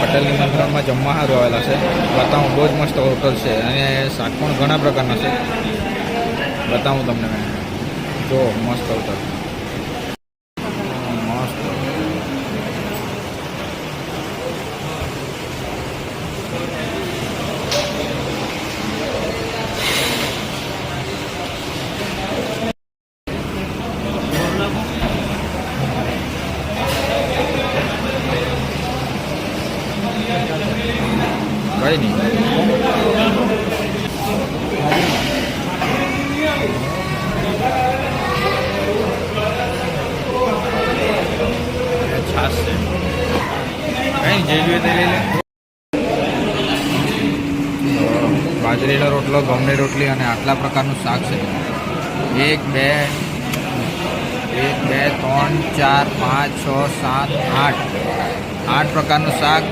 પટેલ નિમંત્રણમાં જમવા સારું આવેલા છે. બતાવું, બહુ જ મસ્ત હોટલ છે અને શાક પણ ઘણા પ્રકારના છે. બતાવું તમને મેં. જો મસ્ત હોટલ, મસ્ત. કઈ નહીં. છાસ છે, કઈ જે જોઈએ તે લઈ લે. બાજરીનો રોટલો, ઘઉંની રોટલી અને આટલા પ્રકારનું શાક છે. 1 2 3 4 5 6 7 8 પ્રકારનું શાક.